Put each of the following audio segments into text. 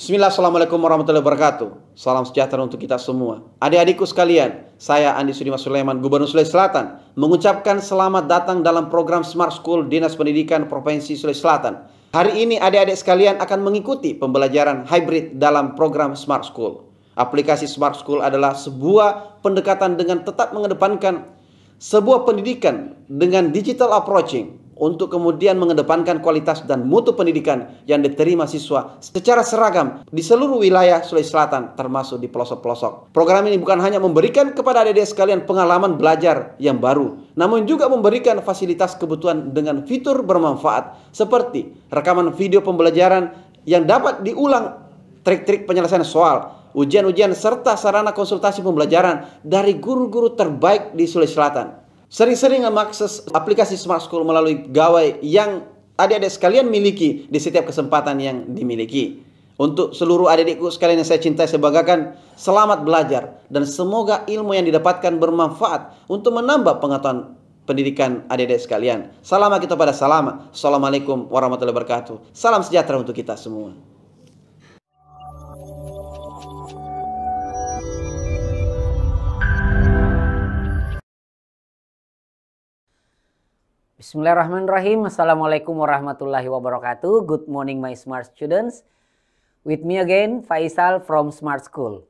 Bismillah, Assalamualaikum warahmatullahi wabarakatuh. Salam sejahtera untuk kita semua. Adik-adikku sekalian, saya Andi Sudimas Sulaiman, Gubernur Sulawesi Selatan, mengucapkan selamat datang dalam program Smart School Dinas Pendidikan Provinsi Sulawesi Selatan. Hari ini adik-adik sekalian akan mengikuti pembelajaran hybrid dalam program Smart School. Aplikasi Smart School adalah sebuah pendekatan dengan tetap mengedepankan sebuah pendidikan dengan digital approaching untuk kemudian mengedepankan kualitas dan mutu pendidikan yang diterima siswa secara seragam di seluruh wilayah Sulawesi Selatan termasuk di pelosok-pelosok. Program ini bukan hanya memberikan kepada adik-adik sekalian pengalaman belajar yang baru, namun juga memberikan fasilitas kebutuhan dengan fitur bermanfaat seperti rekaman video pembelajaran yang dapat diulang, trik-trik penyelesaian soal, ujian-ujian serta sarana konsultasi pembelajaran dari guru-guru terbaik di Sulawesi Selatan. Sering-sering mengakses aplikasi Smart School melalui gawai yang adik-adik sekalian miliki di setiap kesempatan yang dimiliki. Untuk seluruh adik-adikku sekalian yang saya cintai, saya banggakan, selamat belajar dan semoga ilmu yang didapatkan bermanfaat untuk menambah pengetahuan pendidikan adik-adik sekalian. Salam kita pada salam. Assalamualaikum warahmatullahi wabarakatuh. Salam sejahtera untuk kita semua. Bismillahirrahmanirrahim. Assalamualaikum warahmatullahi wabarakatuh. Good morning my smart students. With me again, Faisal from Smart School.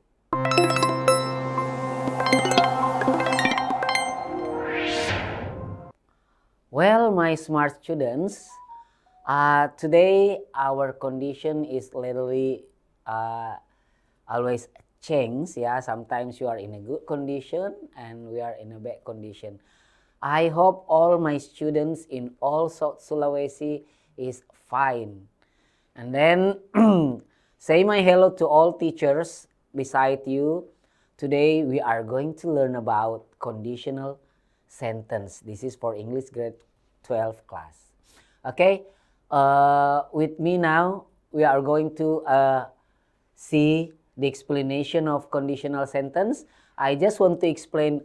Well, my smart students, today our condition is literally always change. Yeah, sometimes you are in a good condition and we are in a bad condition. I hope all my students in all South Sulawesi is fine. And then say my hello to all teachers beside you. Today we are going to learn about conditional sentence. This is for English grade 12 class. Okay, with me now we are going to see the explanation of conditional sentence. I just want to explain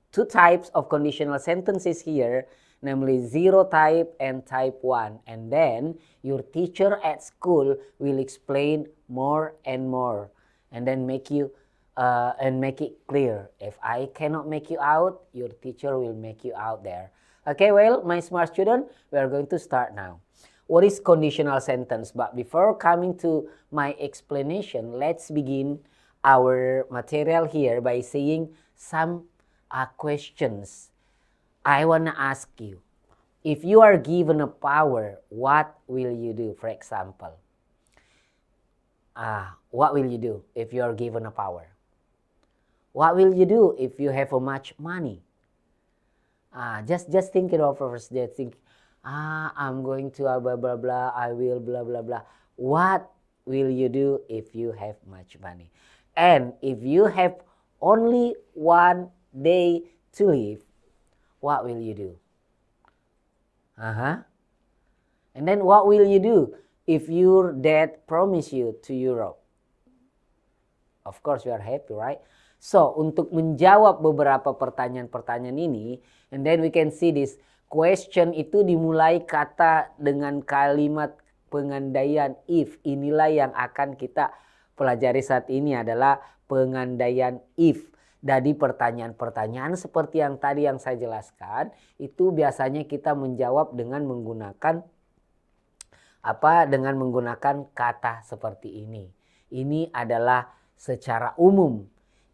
two types of conditional sentences here, namely zero type and type 1. And then your teacher at school will explain more and more and then make you make it clear. If I cannot make you out, your teacher will make you out there. Okay, well, my smart student, we are going to start now. What is conditional sentence? But before coming to my explanation, let's begin our material here by saying some questions. I want to ask you, if you are given a power, what will you do? For example, what will you do if you are given a power? What will you do if you have much money? Just think it over first. Just think, I'm going to blah blah blah. I will blah blah blah. What will you do if you have much money? And if you have only one day to live, what will you do? And then what will you do if your dad promise you to Europe? Of course you are happy, right? So untuk menjawab beberapa pertanyaan-pertanyaan ini, and then we can see this question itu dimulai kata dengan kalimat pengandaian if. Inilah yang akan kita pelajari saat ini adalah pengandaian if. Dari pertanyaan-pertanyaan seperti yang tadi yang saya jelaskan, itu biasanya kita menjawab dengan menggunakan dengan menggunakan kata seperti ini. Ini adalah secara umum.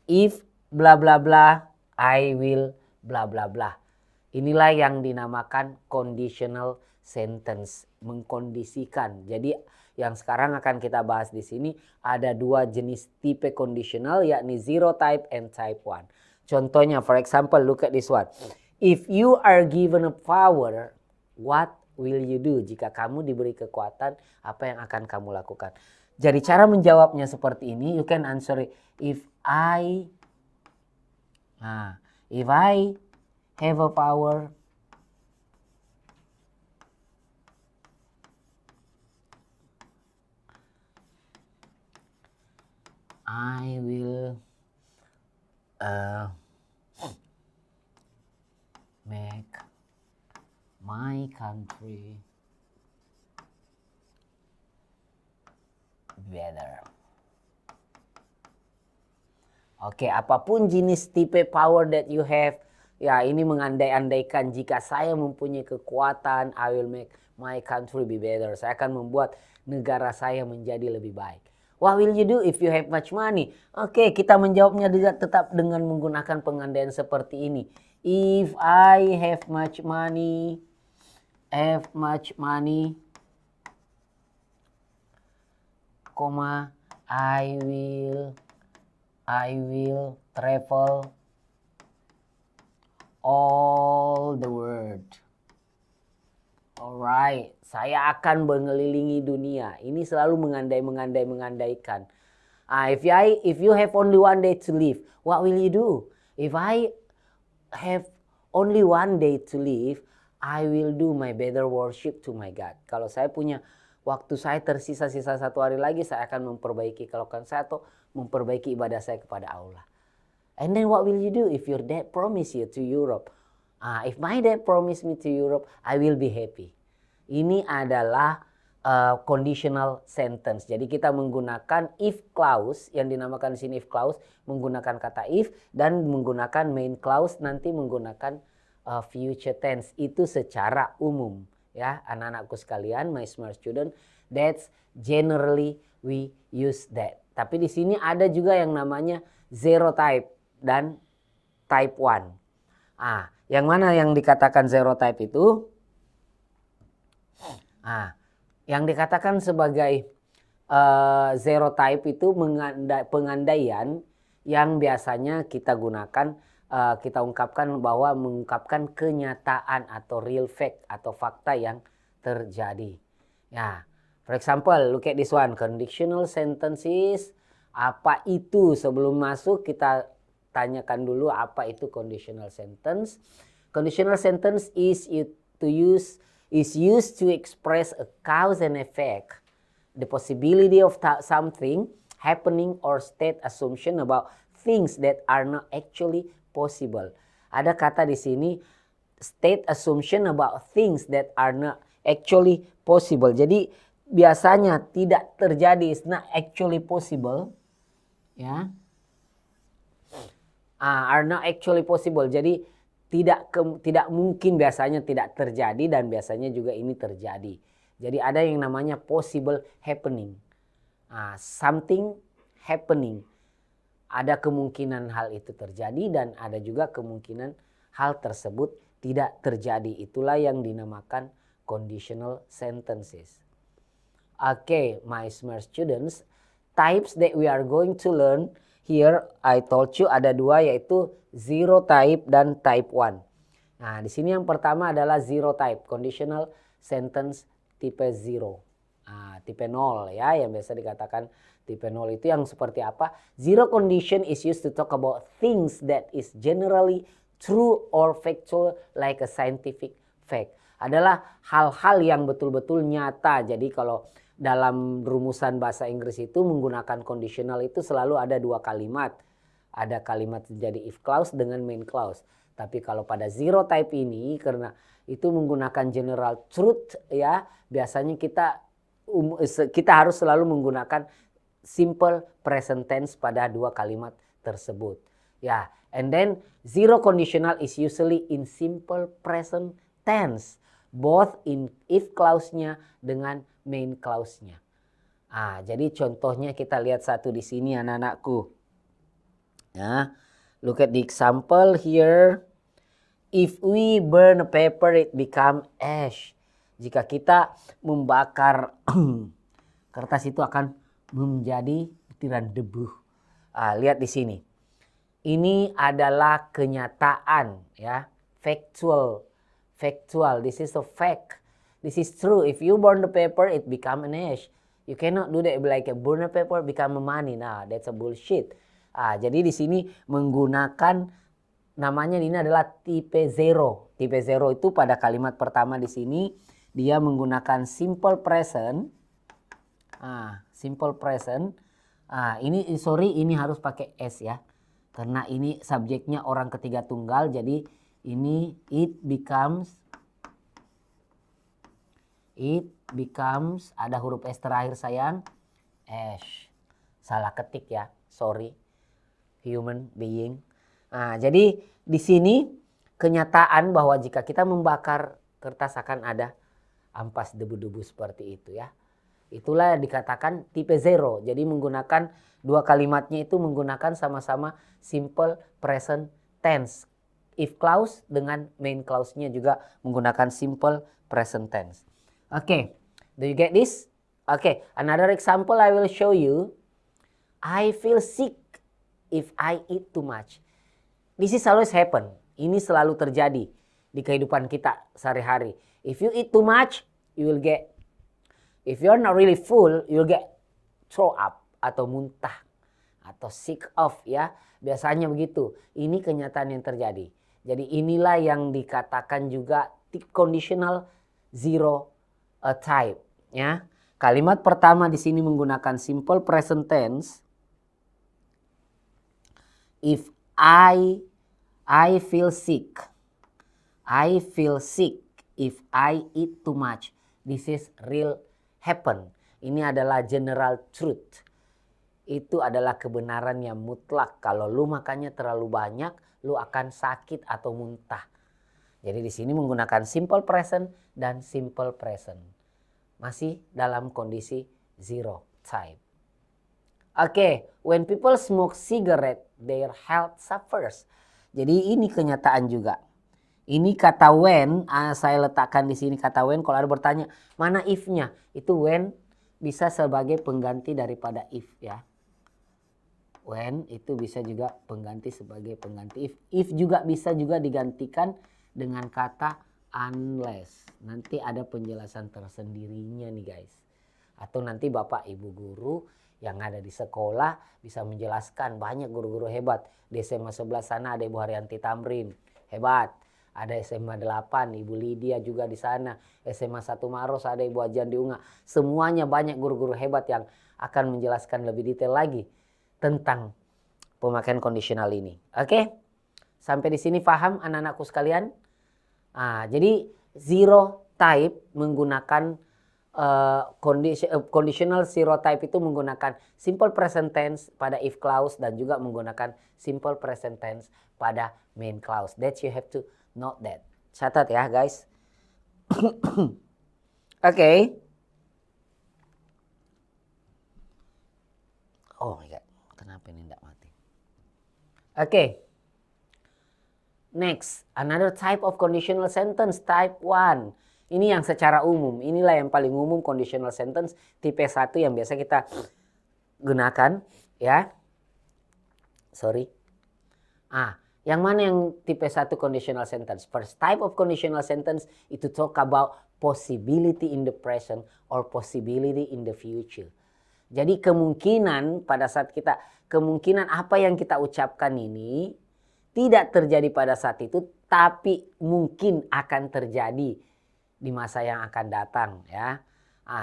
If bla bla bla, I will bla bla bla. Inilah yang dinamakan conditional sentence, mengkondisikan. Jadi yang sekarang akan kita bahas di sini ada dua jenis tipe conditional, yakni zero type and type 1. Contohnya, for example, look at this one. If you are given a power, what will you do? Jika kamu diberi kekuatan, apa yang akan kamu lakukan? Jadi cara menjawabnya seperti ini, you can answer it. If I have a power, I will make my country better. Oke, apapun jenis tipe power that you have, ya ini mengandai-andaikan jika saya mempunyai kekuatan, I will make my country be better. Saya akan membuat negara saya menjadi lebih baik. What will you do if you have much money? Oke, kita menjawabnya tetap dengan menggunakan pengandaian seperti ini. If I have much money, comma, I will travel all the world. Alright, saya akan mengelilingi dunia. Ini selalu mengandaikan. If you have only one day to live, what will you do? If I have only one day to live, I will do my better worship to my God. Kalau saya punya waktu saya tersisa-sisa 1 hari lagi, saya akan memperbaiki kelokan saya atau memperbaiki ibadah saya kepada Allah. And then what will you do if your dad promise you to Europe? If my dad promise me to Europe, I will be happy. Ini adalah conditional sentence. Jadi kita menggunakan if clause, yang dinamakan di sini if clause, menggunakan kata if dan menggunakan main clause nanti menggunakan future tense. Itu secara umum, ya anak-anakku sekalian, my smart student, that's generally we use that. Tapi di sini ada juga yang namanya zero type dan type 1. Yang mana yang dikatakan zero type itu? Yang dikatakan sebagai zero type itu pengandaian yang biasanya kita gunakan, kita ungkapkan bahwa mengungkapkan kenyataan atau real fact atau fakta yang terjadi. Ya, for example, look at this one, conditional sentences. Apa itu? Sebelum masuk kita tanyakan dulu apa itu conditional sentence. Conditional sentence is used to express a cause and effect, the possibility of something happening or state assumption about things that are not actually possible. Ada kata di sini state assumption about things that are not actually possible. Jadi biasanya tidak terjadi, is not actually possible, ya. Are not actually possible. Jadi tidak mungkin, biasanya tidak terjadi dan biasanya juga ini terjadi. Jadi ada yang namanya possible happening. Something happening. Ada kemungkinan hal itu terjadi dan ada juga kemungkinan hal tersebut tidak terjadi. Itulah yang dinamakan conditional sentences. Okay, my smart students, types that we are going to learn here, I told you ada 2, yaitu zero type dan type 1. Nah, di sini yang pertama adalah zero type, conditional sentence tipe 0. Tipe 0 ya, yang biasa dikatakan tipe 0 itu yang seperti apa? Zero condition is used to talk about things that is generally true or factual like a scientific fact. Adalah hal-hal yang betul-betul nyata. Jadi kalau dalam rumusan bahasa Inggris itu menggunakan conditional itu selalu ada 2 kalimat. Ada kalimat jadi if clause dengan main clause. Tapi kalau pada zero type ini karena itu menggunakan general truth ya, biasanya kita harus selalu menggunakan simple present tense pada 2 kalimat tersebut. Ya, and then zero conditional is usually in simple present tense, both in if clause-nya dengan main clause-nya. Jadi contohnya kita lihat satu di sini anak-anakku. Ya, look at the example here. If we burn a paper, it become ash. Jika kita membakar kertas itu akan menjadi butiran debu. Lihat di sini. Ini adalah kenyataan ya, factual. This is a fact. This is true. If you burn the paper, it become an ash. You cannot do that like a burn a paper become a money. Nah, that's a bullshit. Jadi di sini menggunakan namanya ini adalah tipe 0. Tipe 0 itu pada kalimat pertama di sini dia menggunakan simple present. Simple present. Ini harus pakai s ya. Karena ini subjeknya orang ketiga tunggal, jadi ini it becomes ada huruf s terakhir sayang. Salah ketik ya, sorry. Human being. Nah, jadi di sini kenyataan bahwa jika kita membakar kertas akan ada ampas debu-debu seperti itu ya. Itulah dikatakan tipe zero. Jadi menggunakan dua kalimatnya itu menggunakan sama-sama simple present tense. If clause dengan main clause-nya juga menggunakan simple present tense. Okay, do you get this? Okay, another example I will show you. I feel sick if I eat too much. This is always happen. Ini selalu terjadi di kehidupan kita sehari-hari. If you eat too much, you will get. If you're not really full, you'll get throw up atau muntah atau sick of ya. Biasanya begitu. Ini kenyataan yang terjadi. Jadi inilah yang dikatakan juga conditional zero type ya. Kalimat pertama di sini menggunakan simple present tense. If I feel sick. I feel sick if I eat too much. This is real happen. Ini adalah general truth. Itu adalah kebenaran yang mutlak. Kalau lu makannya terlalu banyak, lu akan sakit atau muntah. Jadi di sini menggunakan simple present dan simple present. Masih dalam kondisi zero type. Okay, when people smoke cigarette, their health suffers. Jadi ini kenyataan juga. Ini kata when, saya letakkan di sini kata when. Kalau ada bertanya, mana if-nya? Itu when bisa sebagai pengganti daripada if ya. When itu bisa juga pengganti sebagai pengganti if. If juga bisa juga digantikan dengan kata unless. Nanti ada penjelasan tersendirinya nih guys. Atau nanti Bapak Ibu guru yang ada di sekolah bisa menjelaskan. Banyak guru-guru hebat. Di SMA 11 sana ada Ibu Haryanti Tamrin. Hebat. Ada SMA 8, Ibu Lydia juga di sana. SMA 1 Maros ada Ibu Ajan Diunga. Semuanya banyak guru-guru hebat yang akan menjelaskan lebih detail lagi tentang pemakaian kondisional ini. Oke? Sampai di sini paham anak-anakku sekalian? Jadi zero type menggunakan conditional zero type itu menggunakan simple present tense pada if clause dan juga menggunakan simple present tense pada main clause. That you have to note that. Catat ya guys. Okay. Oh my god, kenapa ini tidak mati? Okay. Next, another type of conditional sentence, type 1. Ini yang secara umum, inilah yang paling umum conditional sentence tipe 1 yang biasa kita gunakan ya. Sorry. Yang mana yang tipe 1 conditional sentence? First type of conditional sentence itu talk about possibility in the present or possibility in the future. Jadi kemungkinan pada saat kemungkinan apa yang kita ucapkan ini tidak terjadi pada saat itu, tapi mungkin akan terjadi di masa yang akan datang ya.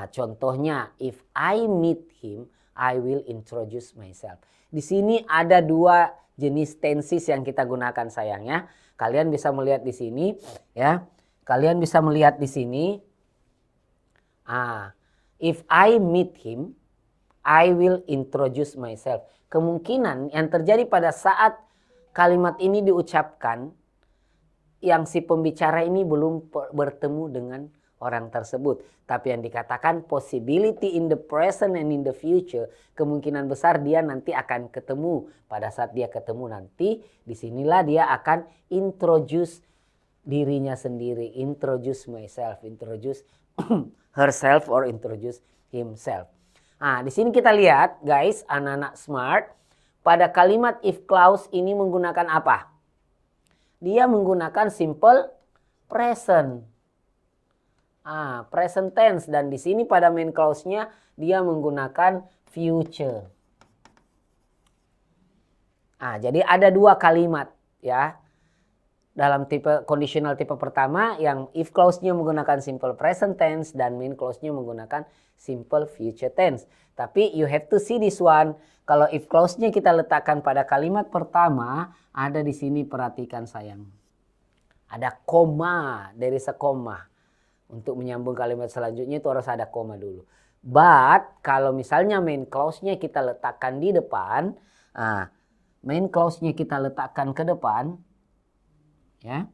Contohnya, if I meet him, I will introduce myself. Di sini ada dua jenis tenses yang kita gunakan sayangnya. Kalian bisa melihat di sini ya. Kalian bisa melihat di sini. If I meet him, I will introduce myself. Kemungkinan yang terjadi pada saat kalimat ini diucapkan, yang si pembicara ini belum bertemu dengan orang tersebut. Tapi yang dikatakan possibility in the present and in the future. Kemungkinan besar dia nanti akan ketemu. Pada saat dia ketemu nanti, disinilah dia akan introduce dirinya sendiri. Introduce myself, introduce herself or introduce himself. Di sini kita lihat guys, anak-anak smart. Pada kalimat if clause ini menggunakan apa? Dia menggunakan simple present. Present tense. Dan di sini pada main clause-nya dia menggunakan future. Jadi ada dua kalimat ya. Dalam tipe conditional tipe pertama yang if clause-nya menggunakan simple present tense dan main clause-nya menggunakan simple future tense. Tapi you have to see this one. Kalau if clause-nya kita letakkan pada kalimat pertama, ada di sini, perhatikan sayang. Ada koma, there is a comma. Untuk menyambung kalimat selanjutnya itu harus ada koma dulu. But kalau misalnya main clause-nya kita letakkan di depan, main clause-nya kita letakkan ke depan, ya.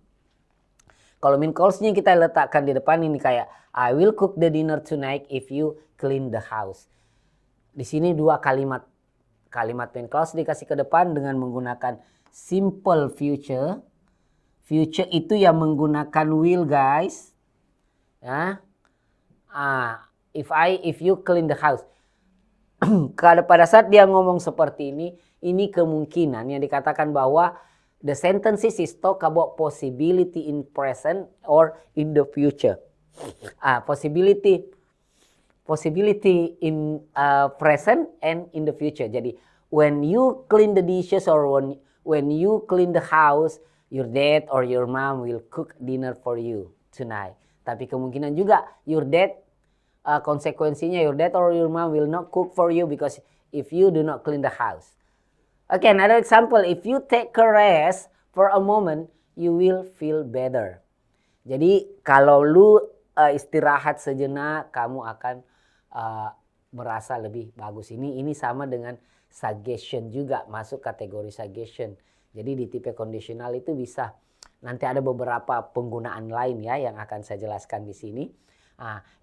Kalau main clause-nya kita letakkan di depan ini kayak I will cook the dinner tonight if you clean the house. Di sini dua kalimat main clause dikasih ke depan dengan menggunakan simple future. Future itu yang menggunakan will, guys. Ya. If you clean the house. Kalau pada saat dia ngomong seperti ini kemungkinan yang dikatakan bahwa the sentences is talk about possibility in present or in the future. Possibility in present and in the future. Jadi when you clean the dishes or when you clean the house, your dad or your mom will cook dinner for you tonight. Tapi kemungkinan juga your dad konsekuensinya your dad or your mom will not cook for you because if you do not clean the house. Okay, another example, if you take a rest for a moment, you will feel better. Jadi kalau lu istirahat sejenak, kamu akan merasa lebih bagus. Ini sama dengan suggestion juga, masuk kategori suggestion. Jadi di tipe kondisional itu bisa, nanti ada beberapa penggunaan lain ya yang akan saya jelaskan di sini.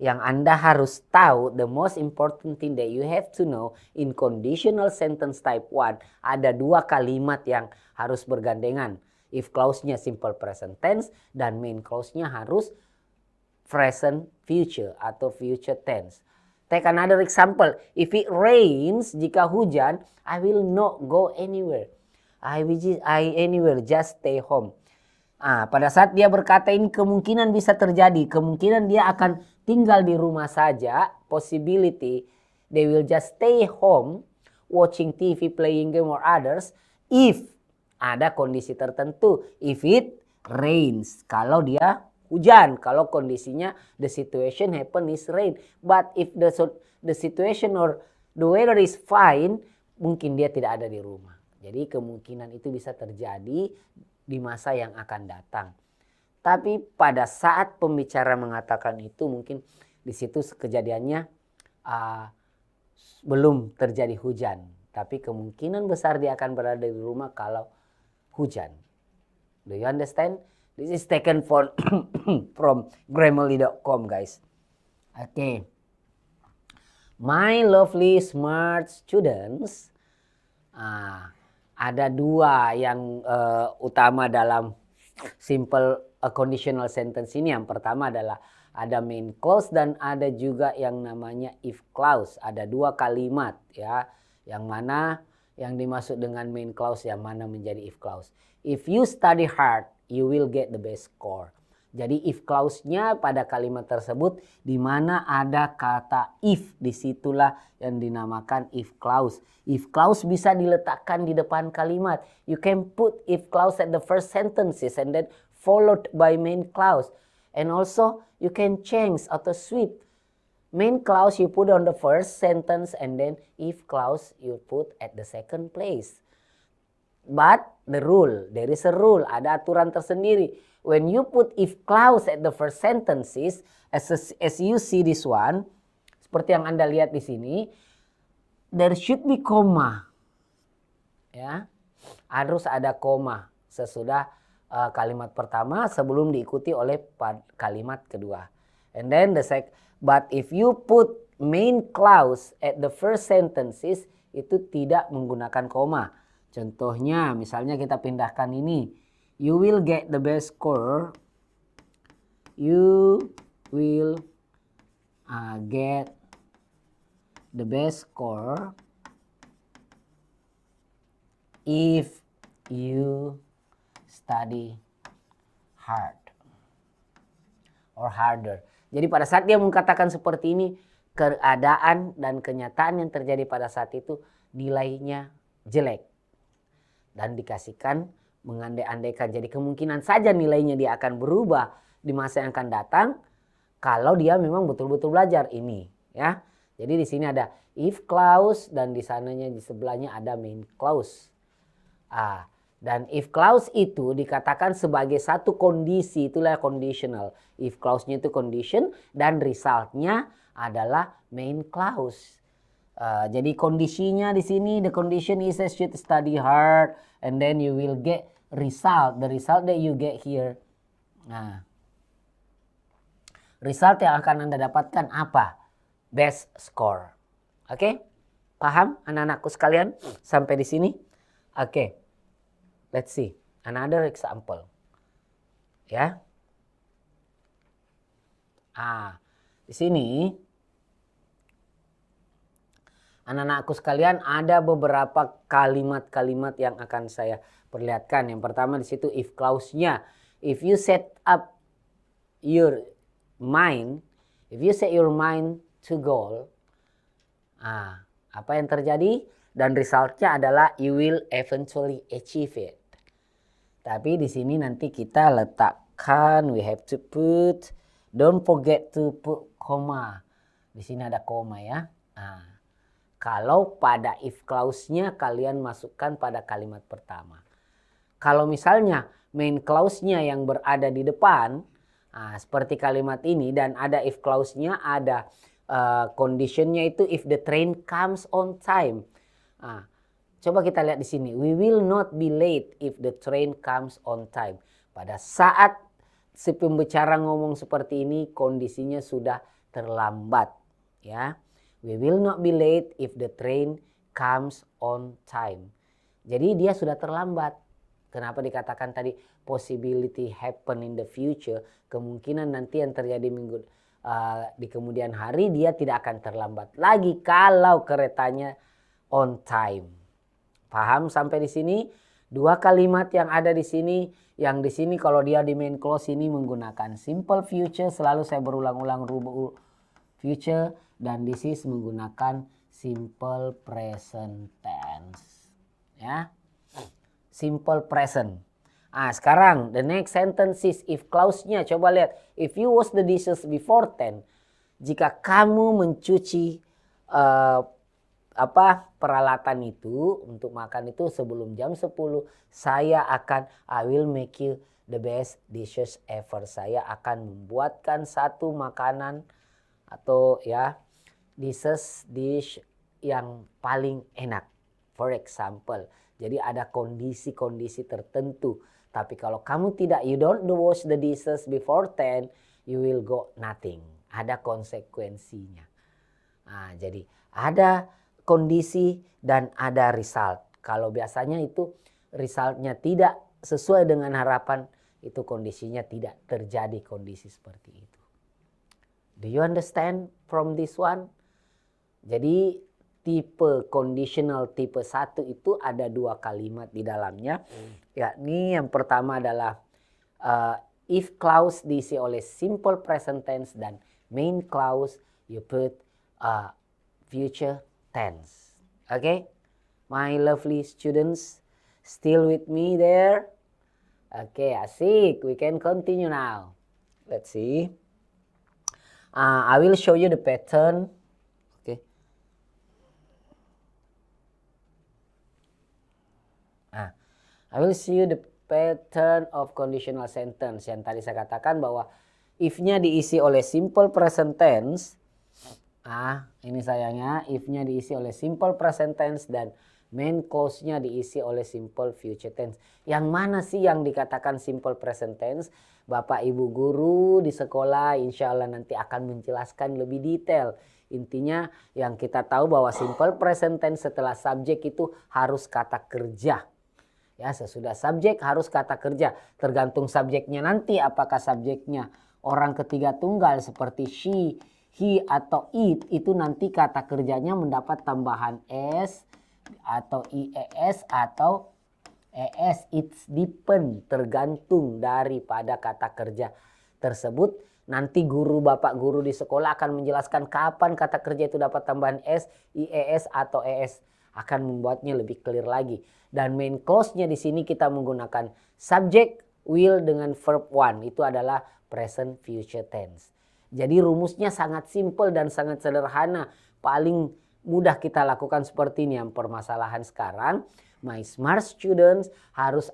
Yang Anda harus tahu, the most important thing that you have to know in conditional sentence type 1, ada dua kalimat yang harus bergandengan. If clause-nya simple present tense dan main clause-nya harus present future atau future tense. Take another example. If it rains, jika hujan, I will not go anywhere. I anywhere, just stay home. Pada saat dia berkata ini kemungkinan bisa terjadi. Kemungkinan dia akan tinggal di rumah saja. Possibility they will just stay home watching TV, playing game or others. If ada kondisi tertentu. If it rains. Kalau dia hujan. Kalau kondisinya the situation happen is rain. But if the situation or the weather is fine. Mungkin dia tidak ada di rumah. Jadi kemungkinan itu bisa terjadi di masa yang akan datang. Tapi pada saat pembicara mengatakan itu mungkin di situ kejadiannya belum terjadi hujan. Tapi kemungkinan besar dia akan berada di rumah kalau hujan. Do you understand? This is taken from Grammarly.com, guys. Okay. My lovely smart students. Ada dua yang utama dalam simple conditional sentence ini. Yang pertama adalah ada main clause dan ada juga yang namanya if clause. Ada dua kalimat ya. Yang mana yang dimaksud dengan main clause, yang mana menjadi if clause. If you study hard, you will get the best score. Jadi if clause-nya pada kalimat tersebut di mana ada kata if, disitulah yang dinamakan if clause. If clause bisa diletakkan di depan kalimat. You can put if clause at the first sentences and then followed by main clause. And also you can change atau switch. Main clause you put on the first sentence and then if clause you put at the second place. But the rule, there is a rule, ada aturan tersendiri. When you put if clause at the first sentences, as you see this one, seperti yang Anda lihat di sini, there should be comma. Ya, harus ada koma sesudah kalimat pertama sebelum diikuti oleh kalimat kedua. And then but if you put main clause at the first sentences, itu tidak menggunakan koma. Contohnya, misalnya kita pindahkan ini. You will get the best score. You will get the best score if you study hard or harder. Jadi pada saat dia mengatakan seperti ini, keadaan dan kenyataan yang terjadi pada saat itu nilainya jelek dan dikasihkan mengandai-andaikan. Jadi kemungkinan saja nilainya dia akan berubah di masa yang akan datang kalau dia memang betul-betul belajar ini, ya. Jadi di sini ada if clause dan di sananya di sebelahnya ada main clause. Dan if clause itu dikatakan sebagai satu kondisi, itulah conditional. If clause-nya itu condition dan result-nya adalah main clause. Jadi kondisinya di sini, the condition is you should study hard and then you will get result. The result that you get here. Nah, result yang akan Anda dapatkan apa? Best score. Oke? Paham anak-anakku sekalian sampai di sini? Oke. Let's see another example. Ya. Di sini anak-anakku sekalian ada beberapa kalimat-kalimat yang akan saya perlihatkan. Yang pertama di situ if clause-nya. If you set up your mind, if you set your mind to goal, apa yang terjadi? Dan resultnya adalah you will eventually achieve it. Tapi di sini nanti kita letakkan, we have to put, don't forget to put comma. Di sini ada koma ya. Kalau pada if clause-nya kalian masukkan pada kalimat pertama. Kalau misalnya main clause-nya yang berada di depan, seperti kalimat ini dan ada if clause-nya, ada condition-nya itu if the train comes on time. Coba kita lihat di sini. We will not be late if the train comes on time. Pada saat si pembicara ngomong seperti ini, kondisinya sudah terlambat, ya. We will not be late if the train comes on time. Jadi dia sudah terlambat. Kenapa dikatakan tadi possibility happen in the future? Kemungkinan nanti yang terjadi di kemudian hari dia tidak akan terlambat lagi kalau keretanya on time. Paham sampai di sini? Dua kalimat yang ada di sini, yang di sini kalau dia di main clause ini menggunakan simple future, selalu saya berulang-ulang future, dan this is menggunakan simple present tense. Ya. Simple present. Sekarang the next sentence is if clause-nya, coba lihat. If you wash the dishes before 10, jika kamu mencuci peralatan itu untuk makan itu sebelum jam 10, I will make you the best dishes ever. Saya akan membuatkan satu makanan atau ya dish yang paling enak. For example, jadi ada kondisi-kondisi tertentu. Tapi kalau kamu tidak, you don't wash the dishes before 10, you will go nothing. Ada konsekuensinya. Jadi ada kondisi dan ada result. Kalau biasanya itu resultnya tidak sesuai dengan harapan, itu kondisinya tidak terjadi kondisi seperti itu. Do you understand from this one? Jadi tipe conditional tipe 1 itu ada dua kalimat di dalamnya. Yakni yang pertama adalah if clause diisi oleh simple present tense dan main clause you put future tense. Okay? My lovely students, still with me there? Okay, asik. We can continue now. Let's see. I will show you the pattern. I will show you the pattern of conditional sentence. Yang tadi saya katakan bahwa if-nya diisi oleh simple present tense. Ini sayangnya if-nya diisi oleh simple present tense dan main clause-nya diisi oleh simple future tense. Yang mana sih yang dikatakan simple present tense? Bapak Ibu guru di sekolah insya Allah nanti akan menjelaskan lebih detail. Intinya yang kita tahu bahwa simple present tense setelah subjek itu harus kata kerja. Ya, sesudah subjek harus kata kerja. Tergantung subjeknya nanti, apakah subjeknya orang ketiga tunggal seperti she, he, atau it. Itu nanti kata kerjanya mendapat tambahan s atau ies atau es. It's depend, tergantung daripada kata kerja tersebut. Nanti bapak guru di sekolah akan menjelaskan kapan kata kerja itu dapat tambahan s, ies, atau es. Akan membuatnya lebih clear lagi. Dan main clause-nya di sini kita menggunakan subject, will dengan verb one. Itu adalah present future tense. Jadi rumusnya sangat simple dan sangat sederhana. Paling mudah kita lakukan seperti ini. Yang permasalahan sekarang My smart students harus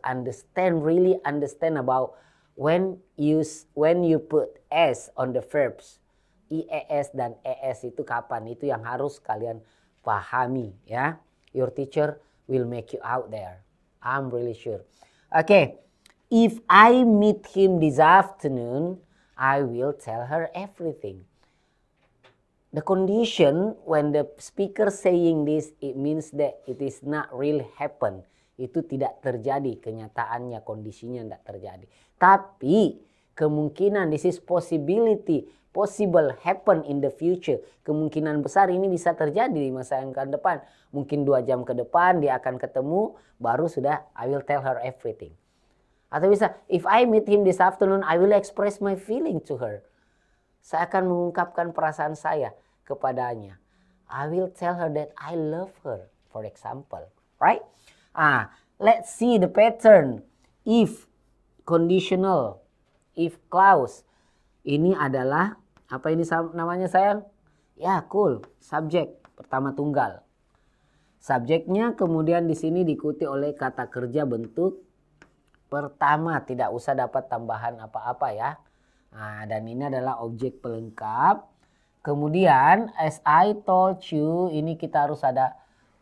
really understand about when you put s on the verbs. IES dan ES itu kapan? Itu yang harus kalian pahami ya. Your teacher will make you out there. I'm really sure. Okay. If I meet him this afternoon, I will tell her everything. The condition when the speaker saying this, it means that it is not really happen. Itu tidak terjadi, kenyataannya kondisinya tidak terjadi. Tapi kemungkinan this is possible happen in the future. Kemungkinan besar ini bisa terjadi di masa yang akan depan. Mungkin 2 jam ke depan dia akan ketemu, baru sudah I will tell her everything. Atau bisa, if I meet him this afternoon, I will express my feeling to her. Saya akan mengungkapkan perasaan saya kepadanya. I will tell her that I love her, for example. Right? Let's see the pattern. If conditional, if clause. Ini adalah, apa ini namanya sayang? Ya, cool. Subjek, pertama tunggal. Subjeknya kemudian di sini diikuti oleh kata kerja bentuk pertama. Tidak usah dapat tambahan apa-apa ya. Dan ini adalah objek pelengkap. Kemudian as I told you, ini kita harus ada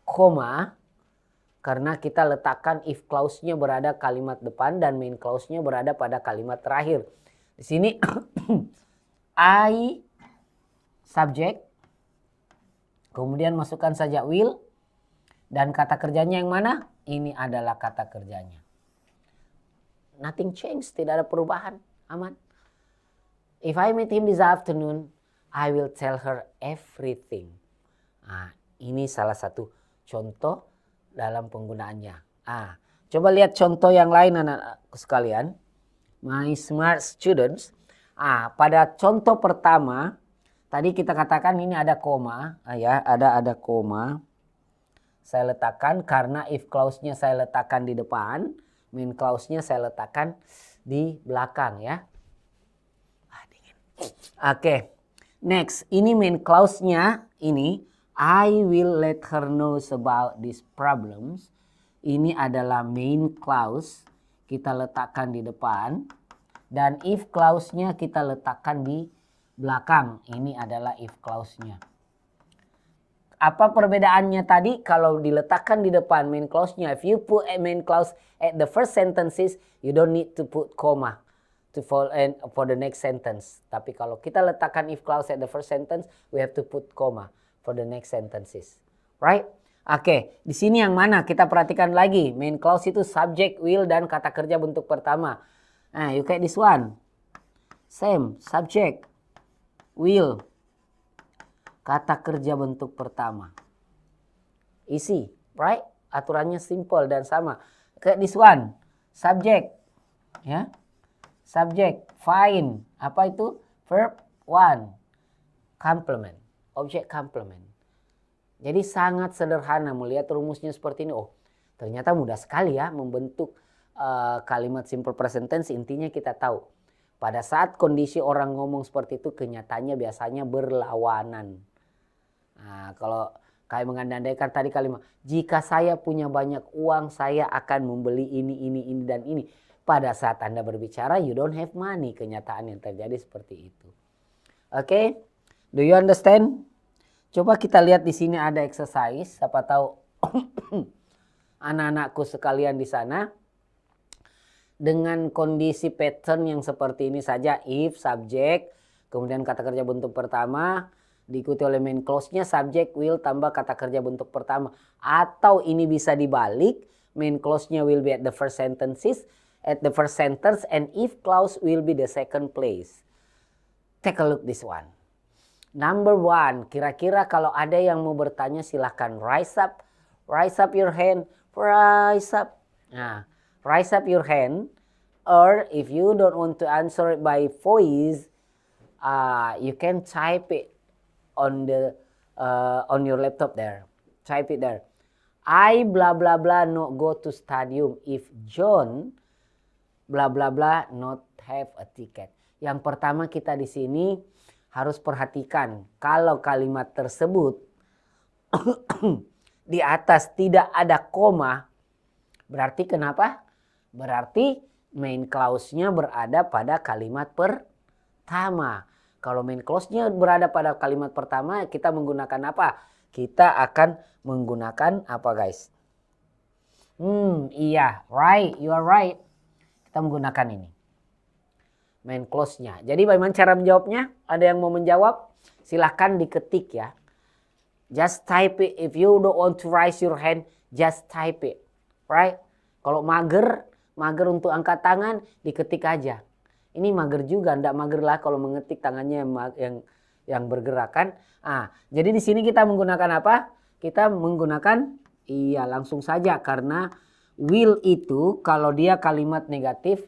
koma. Karena kita letakkan if clause-nya berada kalimat depan dan main clause-nya berada pada kalimat terakhir. Di sini I subject. Kemudian masukkan saja will. Dan kata kerjanya yang mana? Ini adalah kata kerjanya. Nothing change, tidak ada perubahan. Aman. If I meet him this afternoon, I will tell her everything. Ini salah satu contoh dalam penggunaannya. Coba lihat contoh yang lain anak-anakku sekalian. My smart students. Pada contoh pertama, tadi kita katakan ini ada koma. Ada koma. Saya letakkan karena if clause-nya saya letakkan di depan. Main clause-nya saya letakkan di belakang ya. Oke. Next, ini main clause-nya ini. I will let her know about these problems. Ini adalah main clause. Kita letakkan di depan. Dan if clause-nya kita letakkan di belakang. Ini adalah if clause-nya. Apa perbedaannya tadi? Kalau diletakkan di depan main clause-nya. If you put a main clause at the first sentences, you don't need to put comma for the next sentence. Tapi kalau kita letakkan if clause at the first sentence, we have to put comma for the next sentences. Right? Oke, di sini yang mana? Kita perhatikan lagi. Main clause itu subject, will, dan kata kerja bentuk pertama. You get this one. Same, subject, will, kata kerja bentuk pertama. Easy, right? Aturannya simple dan sama. Kayak this one. Subject. Ya. Subject. Find. Apa itu? Verb 1. Complement. Object complement. Jadi sangat sederhana. Melihat rumusnya seperti ini. Oh, ternyata mudah sekali ya membentuk kalimat simple present tense. Intinya kita tahu. Pada saat kondisi orang ngomong seperti itu, kenyataannya biasanya berlawanan. Kalau kayak mengandaikan tadi kalimat, jika saya punya banyak uang, saya akan membeli ini, dan ini. Pada saat Anda berbicara, you don't have money. Kenyataan yang terjadi seperti itu. Oke? Do you understand? Coba kita lihat di sini ada exercise. Siapa tahu anak-anakku sekalian di sana. Dengan kondisi pattern yang seperti ini saja. If, subject, kemudian kata kerja bentuk pertama. Diikuti oleh main clause-nya subject, will, tambah kata kerja bentuk pertama. Atau ini bisa dibalik. Main clause-nya will be at the first sentences. At the first sentence. And if clause will be the second place. Take a look this one. Number 1. Kira-kira kalau ada yang mau bertanya silahkan rise up. Rise up your hand. Rise up. Rise up your hand, or if you don't want to answer it by voice, you can type it on your laptop there. Type it there. I blah blah blah not go to stadium if John blah blah blah not have a ticket. Yang pertama kita di sini harus perhatikan kalau kalimat tersebut di atas tidak ada koma. Berarti kenapa? Berarti main clause-nya berada pada kalimat pertama. Kalau main clause-nya berada pada kalimat pertama, kita menggunakan apa? Kita akan menggunakan apa, guys? Iya, right, you are right. Kita menggunakan ini. Main clause-nya. Jadi bagaimana cara menjawabnya? Ada yang mau menjawab? Silahkan diketik ya. Just type it. If you don't want to raise your hand, just type it. Right? Kalau mager untuk angkat tangan, diketik aja. Ini mager juga, enggak mager lah kalau mengetik tangannya yang bergerakan. Jadi di sini kita menggunakan apa? Kita menggunakan iya langsung saja karena will itu kalau dia kalimat negatif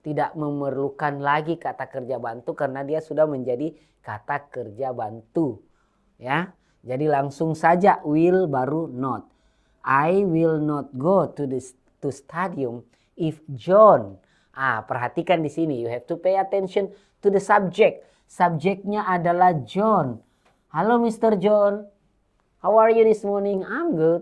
tidak memerlukan lagi kata kerja bantu karena dia sudah menjadi kata kerja bantu. Ya. Jadi langsung saja will baru not. I will not go to stadium if John. Perhatikan di sini. You have to pay attention to the subject. Subjeknya adalah John. Halo Mr. John. How are you this morning? I'm good.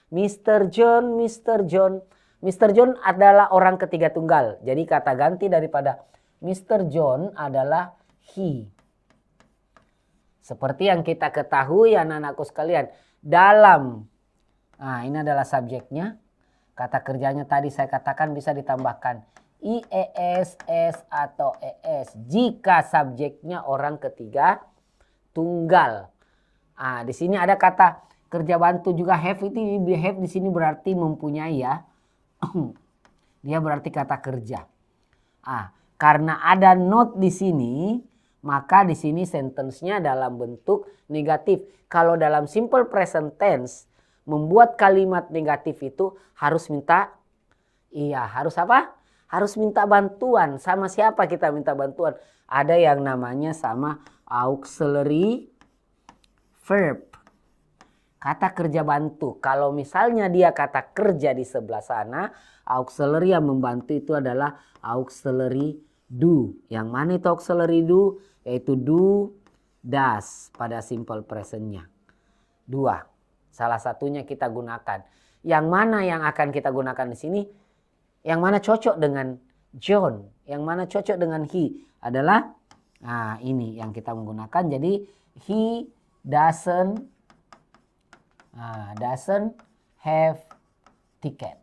Mr. John, Mr. John. Mr. John adalah orang ketiga tunggal. Jadi kata ganti daripada Mr. John adalah he. Seperti yang kita ketahui anak-anakku sekalian. Dalam, ini adalah subjeknya. Kata kerjanya tadi saya katakan bisa ditambahkan IES, S atau ES. Jika subjeknya orang ketiga tunggal. Di sini ada kata kerja bantu juga have itu have di sini berarti mempunyai ya. Dia berarti kata kerja. Karena ada not di sini, maka di sini sentence-nya dalam bentuk negatif. Kalau dalam simple present tense membuat kalimat negatif itu harus minta harus apa? Harus minta bantuan. Sama siapa kita minta bantuan? Ada yang namanya sama auxiliary verb. Kata kerja bantu. Kalau misalnya dia kata kerja di sebelah sana, auxiliary yang membantu itu adalah auxiliary do. Yang mana itu auxiliary do? Yaitu do, does pada simple present-nya. Dua. Salah satunya kita gunakan. Yang mana yang akan kita gunakan di sini? Yang mana cocok dengan John? Yang mana cocok dengan he? Adalah ini yang kita menggunakan. Jadi he doesn't have ticket.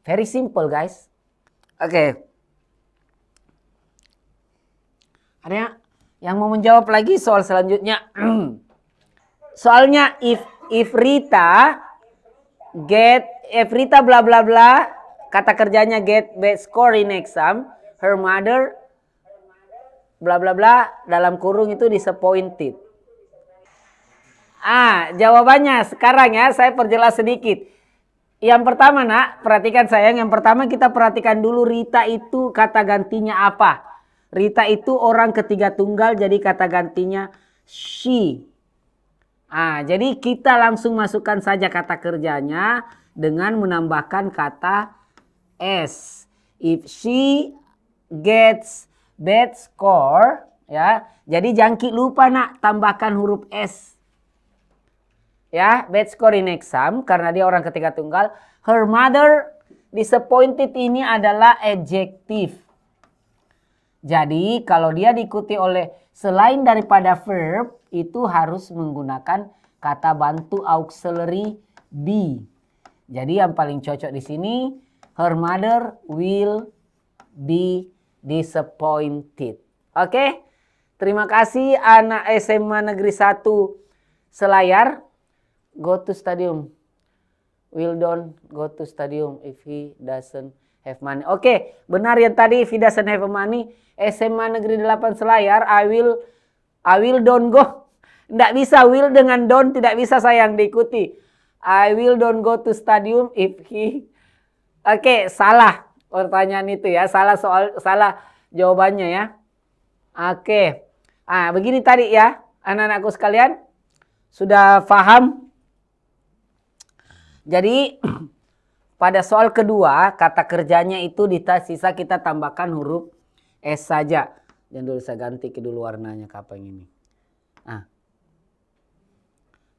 Very simple guys. Oke. Ada yang mau menjawab lagi soal selanjutnya? Soalnya if Rita bla bla bla, kata kerjanya get bad score in exam, her mother bla bla bla dalam kurung itu disappointed. Jawabannya sekarang ya, saya perjelas sedikit. Yang pertama nak, perhatikan sayang. Yang pertama kita perhatikan dulu Rita itu kata gantinya apa. Rita itu orang ketiga tunggal jadi kata gantinya she. Jadi kita langsung masukkan saja kata kerjanya dengan menambahkan kata s. If she gets bad score, ya. Jadi jangan lupa nak tambahkan huruf s. Ya, bad score in exam karena dia orang ketiga tunggal. Her mother disappointed ini adalah adjective. Jadi kalau dia diikuti oleh selain daripada verb itu harus menggunakan kata bantu auxiliary be. Jadi yang paling cocok di sini her mother will be disappointed. Oke? Terima kasih anak SMA Negeri 1 Selayar. Go to stadium. Will don't go to stadium if he doesn't have money. Oke, benar yang tadi if he doesn't have money. SMA Negeri 8 Selayar, I will don't go. Tidak bisa will dengan don't, tidak bisa sayang diikuti. I will don't go to stadium if he. Oke, salah pertanyaan itu ya. Salah jawabannya ya. Oke. Begini tadi ya, anak-anakku sekalian. Sudah paham? Jadi pada soal kedua kata kerjanya itu sisa kita tambahkan huruf S saja. Dan dulu saya ganti ke dulu warnanya kapan ini.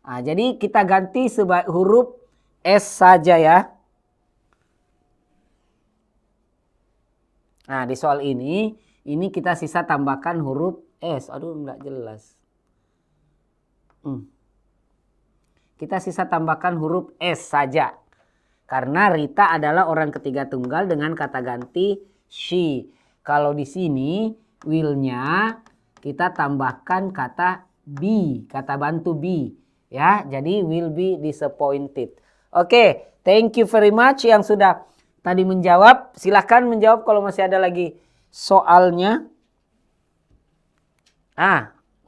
Jadi kita ganti sebagai huruf S saja ya. Nah, di soal ini kita sisa tambahkan huruf S. Aduh, nggak jelas. Kita sisa tambahkan huruf S saja. Karena Rita adalah orang ketiga tunggal dengan kata ganti she. Kalau di sini will-nya kita tambahkan kata be, kata bantu be. Ya, jadi will be disappointed. Oke, thank you very much yang sudah tadi menjawab. Silahkan menjawab kalau masih ada lagi soalnya.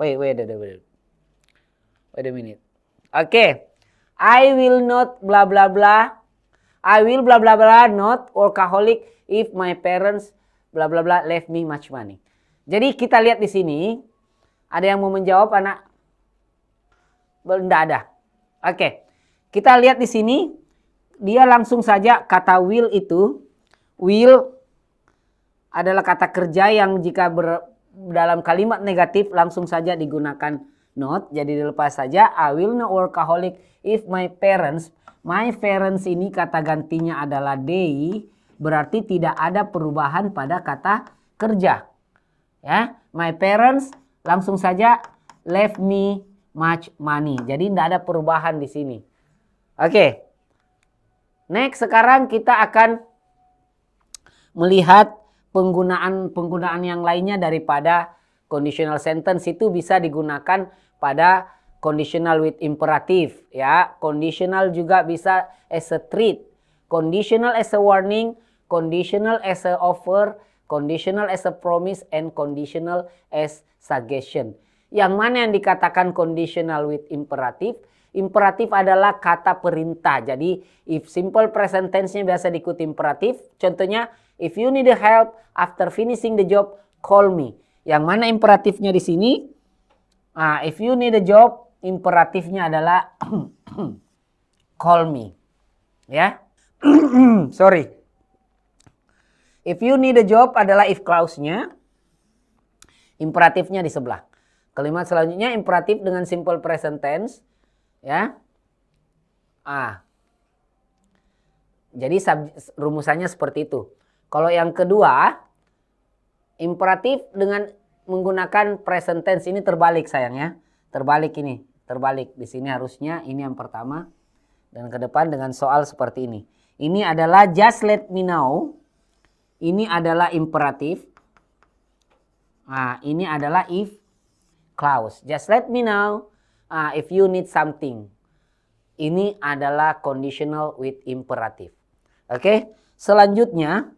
Wait a minute. Oke. I will not blah blah blah. I will blah blah blah not workaholic if my parents blah blah blah left me much money. Jadi kita lihat di sini. Ada yang mau menjawab anak? Tidak ada. Oke. Kita lihat di sini. Dia langsung saja kata will itu. Will adalah kata kerja yang jika dalam kalimat negatif langsung saja digunakan not. Jadi dilepas saja. I will not workaholic if my parents. My parents ini kata gantinya adalah they. Berarti tidak ada perubahan pada kata kerja. Ya, my parents langsung saja left me much money. Jadi tidak ada perubahan di sini. Oke. Next, sekarang kita akan melihat penggunaan yang lainnya daripada conditional sentence. Itu bisa digunakan pada conditional with imperative. Ya, conditional juga bisa as a threat, conditional as a warning, conditional as a offer, conditional as a promise, and conditional as suggestion. Yang mana yang dikatakan conditional with imperative? Imperatif adalah kata perintah. Jadi if simple present tense-nya biasa diikuti imperatif. Contohnya, if you need help after finishing the job, call me. Yang mana imperatifnya di sini? If you need a job, imperatifnya adalah call me. Ya. Sorry. If you need a job adalah if clause-nya. Imperatifnya di sebelah. Kalimat selanjutnya imperatif dengan simple present tense. Ya. Jadi rumusannya seperti itu. Kalau yang kedua, imperatif dengan menggunakan present tense ini terbalik sayangnya. Terbalik ini, terbalik. Di sini harusnya ini yang pertama dan ke depan dengan soal seperti ini. Ini adalah just let me know. Ini adalah imperatif. Ini adalah if clause. Just let me know if you need something. Ini adalah conditional with imperative. Oke, selanjutnya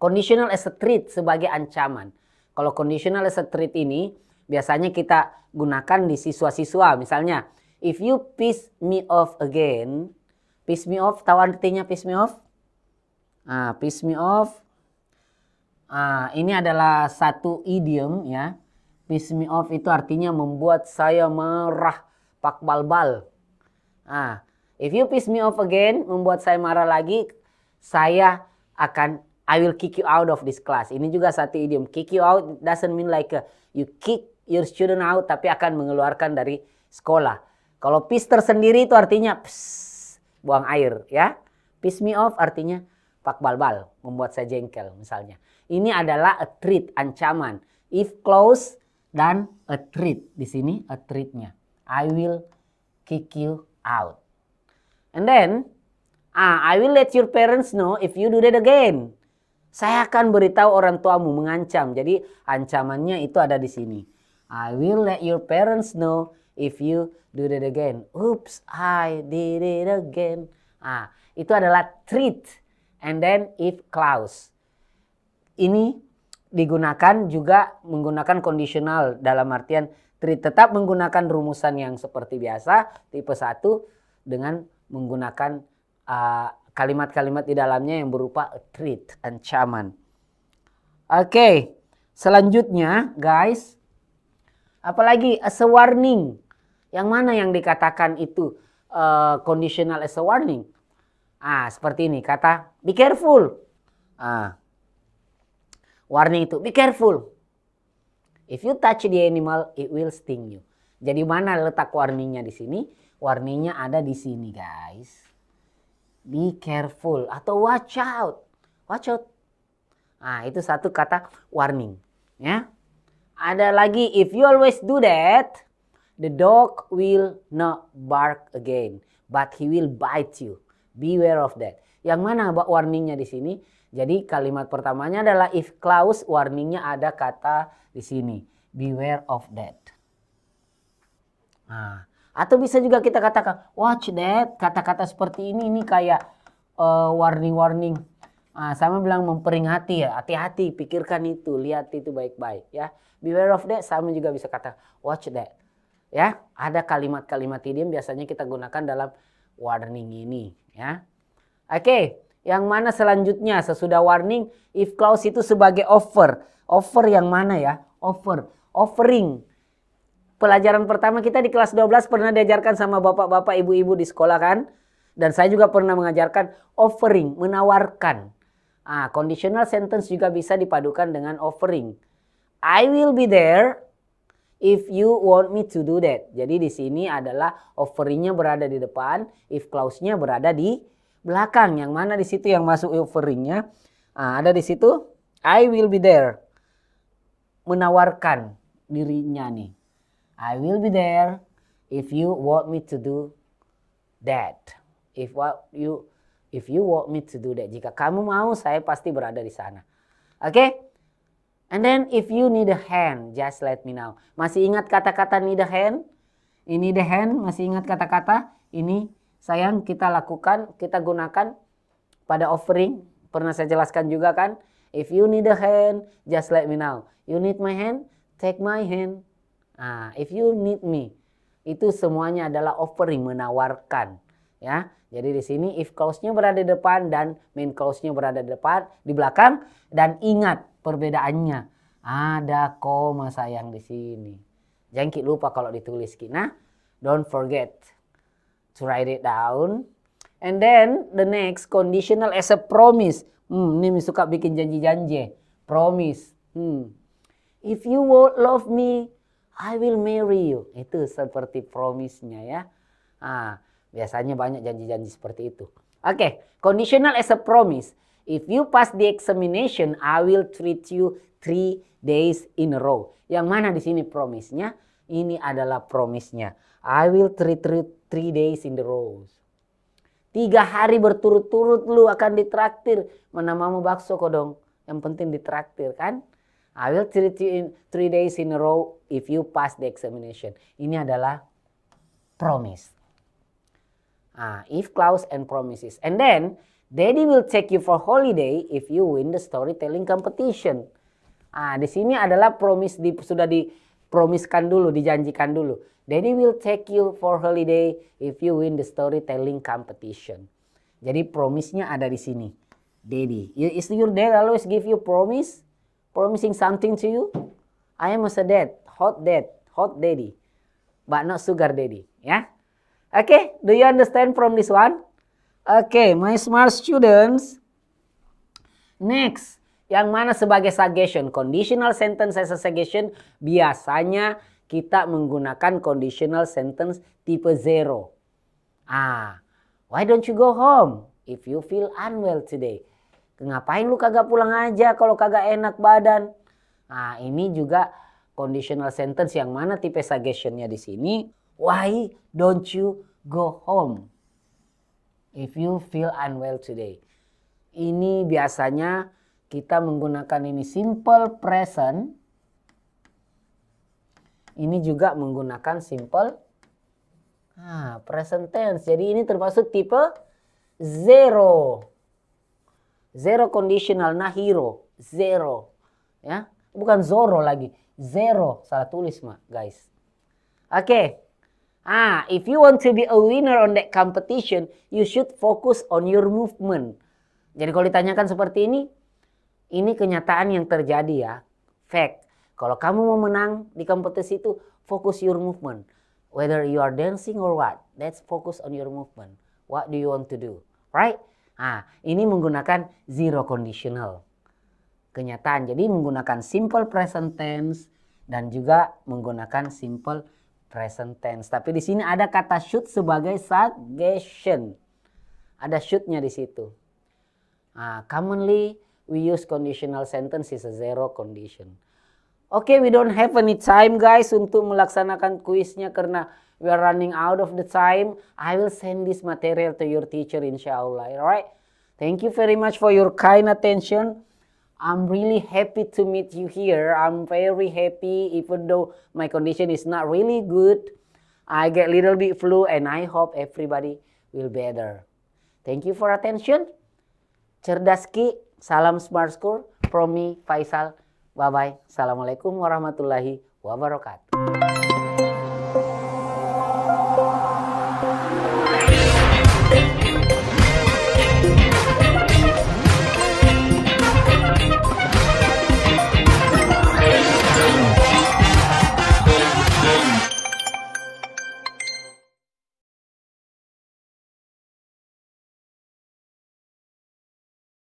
conditional as a threat sebagai ancaman. Kalau conditional as a threat ini biasanya kita gunakan di siswa-siswa. Misalnya, if you piss me off again. Piss me off, tahu artinya piss me off? Piss me off. Ini adalah satu idiom ya. Piss me off itu artinya membuat saya marah, pak balbal. If you piss me off again, membuat saya marah lagi, I will kick you out of this class. Ini juga satu idiom. Kick you out doesn't mean like you kick your student out, tapi akan mengeluarkan dari sekolah. Kalau piss tersendiri itu artinya buang air ya. Piss me off artinya pak balbal, membuat saya jengkel misalnya. Ini adalah a threat, ancaman. If clause dan a threat. Di sini a threat-nya. I will kick you out. And then, I will let your parents know if you do that again. Saya akan beritahu orang tuamu, mengancam. Jadi ancamannya itu ada di sini. I will let your parents know if you do that again. Oops, I did it again. Itu adalah threat. And then if clause. Ini digunakan juga menggunakan conditional dalam artian threat. Tetap menggunakan rumusan yang seperti biasa. Tipe 1 dengan menggunakan kalimat-kalimat di dalamnya yang berupa threat, ancaman. Oke, selanjutnya guys. Apalagi as a warning. Yang mana yang dikatakan itu conditional as a warning? Seperti ini, kata be careful. Warning itu be careful. If you touch the animal, it will sting you. Jadi mana letak warningnya di sini? Warningnya ada di sini, guys. Be careful atau watch out. Watch out. Nah, itu satu kata warning, ya. Ada lagi, if you always do that, the dog will not bark again, but he will bite you. Beware of that. Yang mana warningnya di sini? Jadi kalimat pertamanya adalah if clause, warningnya ada kata di sini. Beware of that. Nah, atau bisa juga kita katakan watch that. Kata-kata seperti ini kayak warning-warning. Nah, sama bilang memperingati ya. Hati-hati, pikirkan itu, lihat itu baik-baik ya. Beware of that sama juga bisa kata watch that. Ya, ada kalimat-kalimat idiom biasanya kita gunakan dalam warning ini ya. Oke, yang mana selanjutnya sesudah warning, if clause itu sebagai offer. Offer yang mana ya? Offer, offering. Pelajaran pertama kita di kelas 12 pernah diajarkan sama bapak-bapak, ibu-ibu di sekolah kan? Dan saya juga pernah mengajarkan offering, menawarkan. Conditional sentence juga bisa dipadukan dengan offering. I will be there if you want me to do that. Jadi di sini adalah offeringnya berada di depan, if clause-nya berada di belakang. Yang mana di situ yang masuk offeringnya? Ada di situ. I will be there. Menawarkan dirinya nih. I will be there if you want me to do that. If you want me to do that. Jika kamu mau, saya pasti berada di sana. Oke? And then if you need a hand, just let me know. Masih ingat kata-kata need a hand? Ini the hand, masih ingat kata-kata? Ini sayang kita lakukan, kita gunakan pada offering. Pernah saya jelaskan juga kan? If you need a hand, just let me know. You need my hand? Take my hand. If you need me, itu semuanya adalah offering, menawarkan. Ya, jadi di sini if clause-nya berada di depan dan main clause-nya berada di depan, di belakang. Dan ingat perbedaannya, ada koma sayang di sini. Jangan lupa kalau ditulis. Nah, don't forget to write it down. And then the next, conditional as a promise. Ini suka bikin janji-janji. Promise. If you won't love me, I will marry you. Itu seperti promise-nya ya. Biasanya banyak janji-janji seperti itu. Oke, conditional as a promise. If you pass the examination, I will treat you 3 days in a row. Yang mana di sini promise-nya? Ini adalah promise-nya. I will treat you 3 days in a row. 3 hari berturut-turut lu akan ditraktir. Mana mau bakso kok dong. Yang penting ditraktir kan? I will treat you in 3 days in a row if you pass the examination. Ini adalah promise. If clause and promises. And then, Daddy will take you for holiday if you win the storytelling competition. Di sini adalah promise, sudah dipromiskan dulu, dijanjikan dulu. Daddy will take you for holiday if you win the storytelling competition. Jadi promise-nya ada di sini. Daddy. Is your dad always give you promise? Promising something to you? I am as a dad, hot daddy, but not sugar daddy. Ya, okay. Do you understand from this one? Okay, my smart students. Next, yang mana sebagai suggestion? Conditional sentence as a suggestion. Biasanya kita menggunakan conditional sentence tipe 0. Why don't you go home if you feel unwell today? Ngapain lu kagak pulang aja kalau kagak enak badan? Ini juga conditional sentence yang mana tipe suggestionnya di sini. Why don't you go home if you feel unwell today? Ini biasanya kita menggunakan ini simple present. Ini juga menggunakan simple present tense. Jadi ini termasuk tipe 0. Zero conditional, nah hero. Zero. Ya, bukan Zoro lagi. Zero. Salah tulis guys. Oke. If you want to be a winner on that competition, you should focus on your movement. Jadi kalau ditanyakan seperti ini kenyataan yang terjadi ya. Fact. Kalau kamu mau menang di kompetisi itu, focus your movement. Whether you are dancing or what, let's focus on your movement. What do you want to do? Right? Ini menggunakan zero conditional. Kenyataan. Jadi menggunakan simple present tense dan juga menggunakan simple present tense. Tapi di sini ada kata should sebagai suggestion. Ada should-nya di situ. Commonly we use conditional sentence is a zero condition. Oke, we don't have any time guys untuk melaksanakan kuisnya karena we are running out of the time. I will send this material to your teacher inshallah. Alright? Thank you very much for your kind attention. I'm really happy to meet you here. I'm very happy even though my condition is not really good. I get a little bit flu and I hope everybody will better. Thank you for attention. Cerdaski, salam Smart School from me, Faisal. Bye-bye. Assalamualaikum warahmatullahi wabarakatuh.